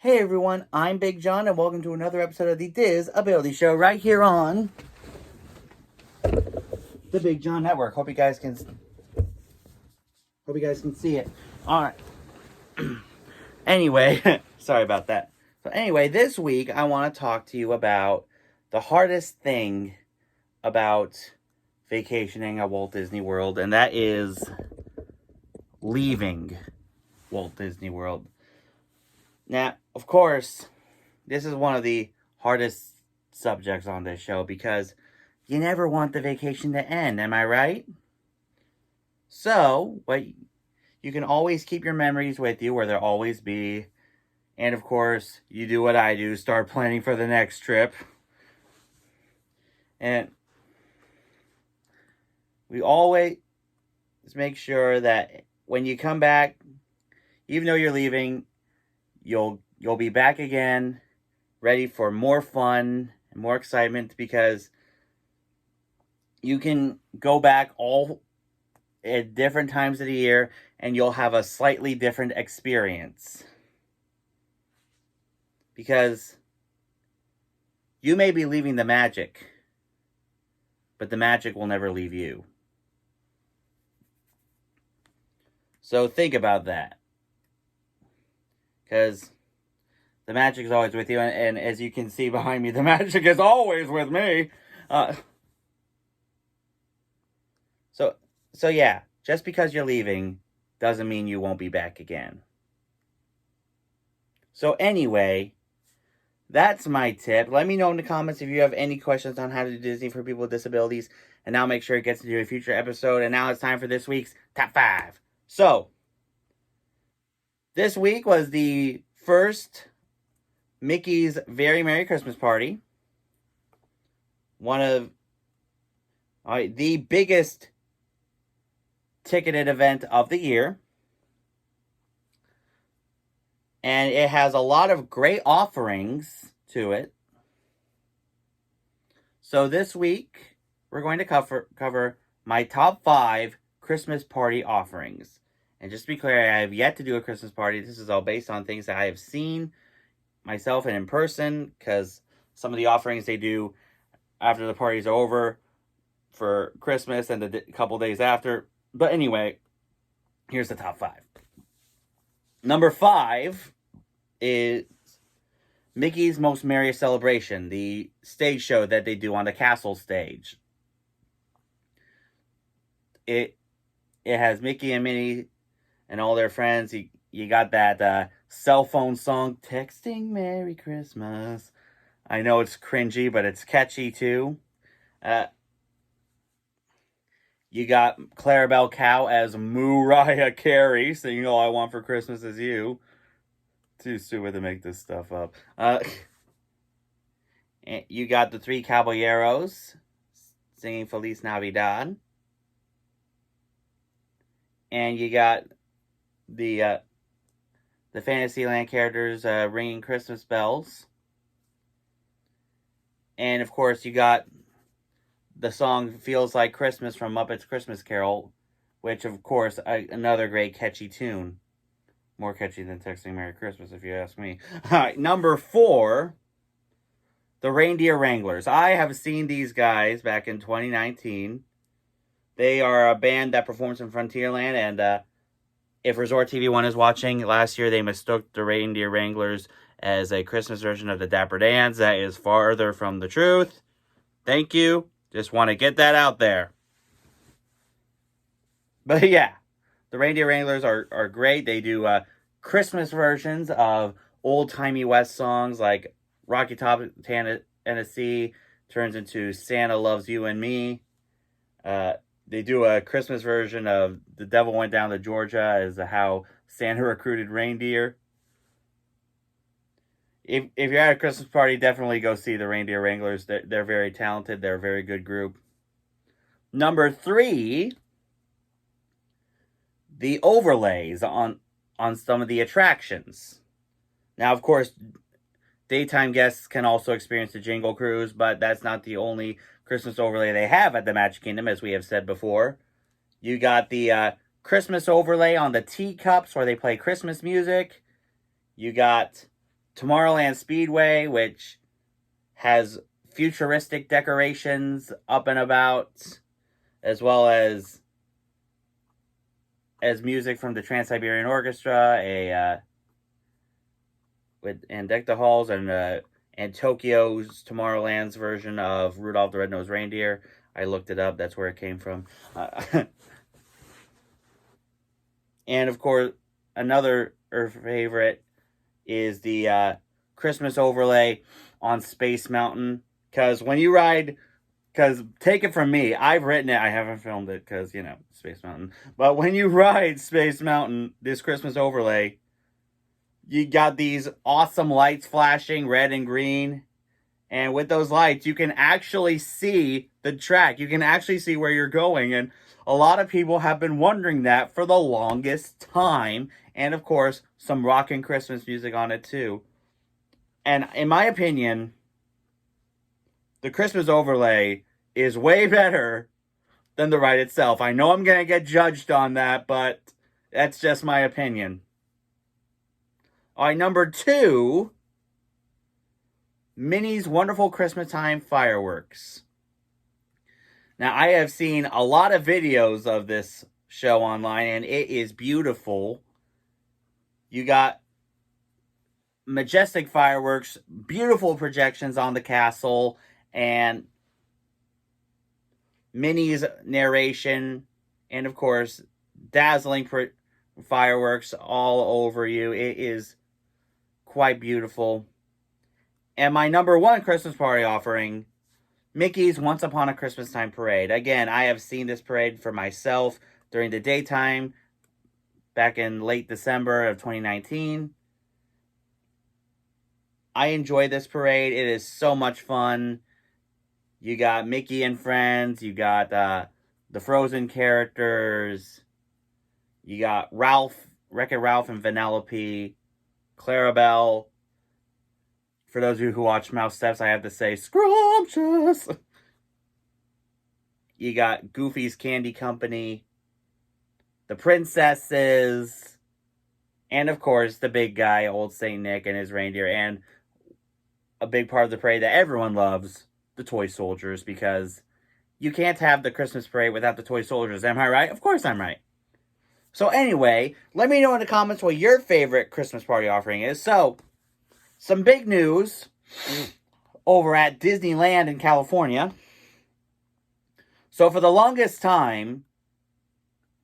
Hey everyone, I'm Big John and welcome to another episode of the Diz Ability Show right here on the Big John Network. Hope you guys can see it. All right. Anyway, sorry about that. So anyway, this week I want to talk to you about the hardest thing about vacationing at Walt Disney World, and that is leaving Walt Disney World. Now, of course, this is one of the hardest subjects on this show because you never want the vacation to end, am I right? So, you can always keep your memories with you where they'll always be. And of course, you do what I do, start planning for the next trip. And we always make sure that when you come back, even though you're leaving, you'll be back again, ready for more fun and more excitement, because you can go back all at different times of the year and you'll have a slightly different experience. Because you may be leaving the magic, but the magic will never leave you. So think about that. Because the magic is always with you, and as you can see behind me, the magic is always with me. So yeah, just because you're leaving doesn't mean you won't be back again. So anyway, that's my tip. Let me know in the comments if you have any questions on how to do Disney for people with disabilities, and I'll make sure it gets into a future episode. And now it's time for this week's Top 5. So, this week was the first Mickey's Very Merry Christmas Party. One of the biggest ticketed event of the year. And it has a lot of great offerings to it. So this week, we're going to cover my top 5 Christmas party offerings. And just to be clear, I have yet to do a Christmas party. This is all based on things that I have seen myself and in person, because some of the offerings they do after the party's over for Christmas and the couple days after. But anyway, here's the top 5. Number 5 is Mickey's Most Merry Celebration, the stage show that they do on the castle stage. It has Mickey and Minnie and all their friends. You got that cell phone song, Texting Merry Christmas. I know it's cringy, but it's catchy too. You got Clarabelle Cow as Mariah Carey singing All I Want for Christmas Is You. Too stupid to make this stuff up. You got the Three Caballeros singing Feliz Navidad. And you got the Fantasyland characters ringing Christmas bells. And of course, you got the song Feels Like Christmas from Muppets Christmas Carol, which of course, another great catchy tune. More catchy than Texting Merry Christmas, if you ask me. All right, number 4, the Reindeer Wranglers. I have seen these guys back in 2019. They are a band that performs in Frontierland, and if Resort TV 1 is watching, last year they mistook the Reindeer Wranglers as a Christmas version of the Dapper Dans. That is farther from the truth. Thank you. Just want to get that out there. But yeah, the Reindeer Wranglers are great. They do Christmas versions of old-timey West songs like Rocky Top Tennessee turns into Santa Loves You and Me. They do a Christmas version of The Devil Went Down to Georgia as how Santa recruited reindeer. If you're at a Christmas party, definitely go see the Reindeer Wranglers. They're very talented. They're a very good group. Number 3, the overlays on some of the attractions. Now, of course, daytime guests can also experience the Jingle Cruise, but that's not the only Christmas overlay they have at the Magic Kingdom, as we have said before. You got the Christmas overlay on the teacups where they play Christmas music. You got Tomorrowland Speedway, which has futuristic decorations up and about, as well as music from the Trans-Siberian Orchestra, with Deck Halls, and Tokyo's Tomorrowland's version of Rudolph the Red-Nosed Reindeer. I looked it up. That's where it came from. And of course, another favorite is the Christmas overlay on Space Mountain. Because when you ride, because take it from me, I've written it. I haven't filmed it because, Space Mountain. But when you ride Space Mountain, this Christmas overlay, you got these awesome lights flashing, red and green. And with those lights, you can actually see the track. You can actually see where you're going. And a lot of people have been wondering that for the longest time. And of course, some rockin' Christmas music on it too. And in my opinion, the Christmas overlay is way better than the ride itself. I know I'm going to get judged on that, but that's just my opinion. All right, number 2, Minnie's Wonderful Christmas Time Fireworks. Now, I have seen a lot of videos of this show online, and it is beautiful. You got majestic fireworks, beautiful projections on the castle, and Minnie's narration, and of course, dazzling fireworks all over you. It is quite beautiful. And my number 1 Christmas party offering, Mickey's Once Upon a Christmas Time Parade. Again, I have seen this parade for myself during the daytime back in late December of 2019. I enjoy this parade. It is so much fun. You got Mickey and friends. You got the Frozen characters. You got Wreck-It Ralph and Vanellope, Clarabelle. For those of you who watch Mouse Steps, I have to say, scrumptious. You got Goofy's Candy Company, the princesses, and of course, the big guy, Old Saint Nick and his reindeer, and a big part of the parade that everyone loves, the toy soldiers, because you can't have the Christmas parade without the toy soldiers. Am I right? Of course I'm right. So anyway, let me know in the comments what your favorite Christmas party offering is. So, some big news over at Disneyland in California. So for the longest time,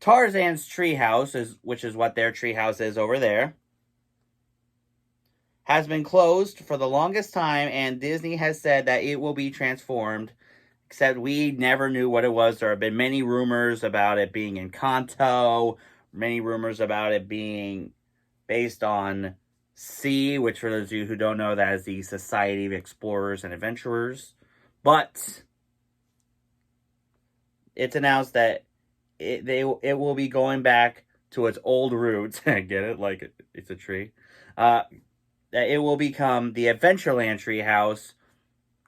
Tarzan's treehouse, which is what their treehouse is over there, has been closed for the longest time, and Disney has said that it will be transformed, except we never knew what it was. There have been many rumors about it being Encanto, many rumors about it being based on SEA, which for those of you who don't know, that is the Society of Explorers and Adventurers. But it's announced that it will be going back to its old roots. Get it? Like it's a tree. That it will become the Adventureland treehouse,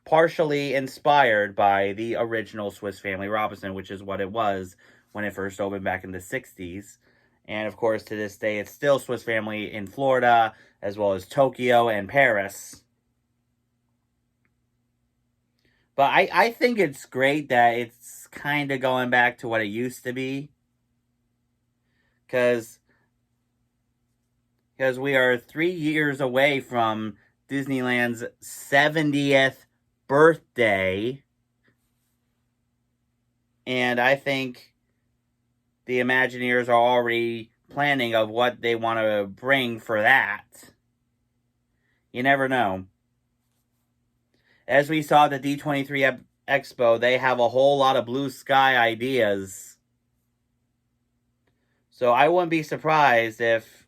partially inspired by the original Swiss Family Robinson, which is what it was when it first opened back in the 60s. And of course, to this day, it's still Swiss Family in Florida, as well as Tokyo and Paris. But I think it's great that it's kind of going back to what it used to be. Because we are 3 years away from Disneyland's 70th birthday. And I think the Imagineers are already planning of what they want to bring for that. You never know. As we saw at the D23 Expo, they have a whole lot of blue sky ideas. So I wouldn't be surprised if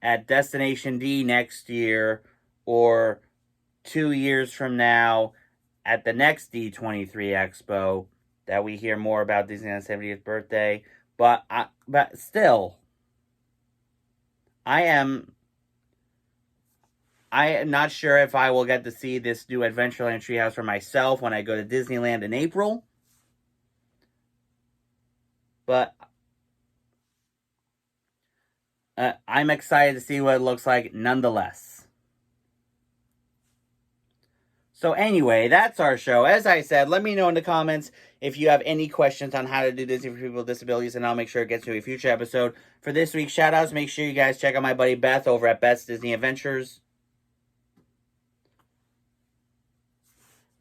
at Destination D next year, or 2 years from now at the next D23 Expo, that we hear more about Disneyland's 70th birthday. But still, I am not sure if I will get to see this new Adventureland treehouse for myself when I go to Disneyland in April. But I'm excited to see what it looks like nonetheless. So anyway, that's our show. As I said, let me know in the comments if you have any questions on how to do Disney for people with disabilities, and I'll make sure it gets to a future episode. For this week's shoutouts, make sure you guys check out my buddy Beth over at Beth's Disney Adventures.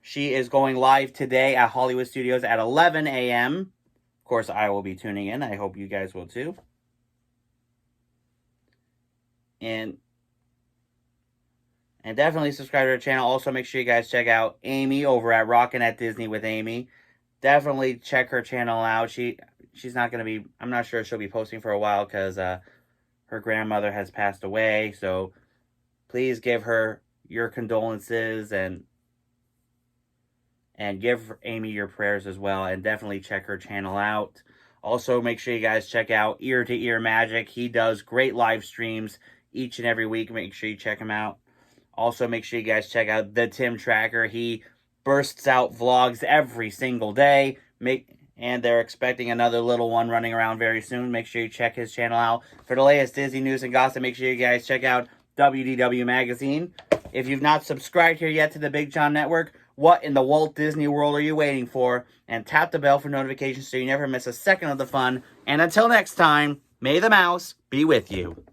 She is going live today at Hollywood Studios at 11 a.m. Of course, I will be tuning in. I hope you guys will too. And definitely subscribe to her channel. Also, make sure you guys check out Amy over at Rockin' at Disney with Amy. Definitely check her channel out. She's not going to be, I'm not sure she'll be posting for a while because her grandmother has passed away. So please give her your condolences and give Amy your prayers as well. And definitely check her channel out. Also, make sure you guys check out Ear to Ear Magic. He does great live streams each and every week. Make sure you check him out. Also, make sure you guys check out the Tim Tracker. He bursts out vlogs every single day. And they're expecting another little one running around very soon. Make sure you check his channel out. For the latest Disney news and gossip, make sure you guys check out WDW Magazine. If you've not subscribed here yet to the Big John Network, what in the Walt Disney World are you waiting for? And tap the bell for notifications so you never miss a second of the fun. And until next time, may the mouse be with you.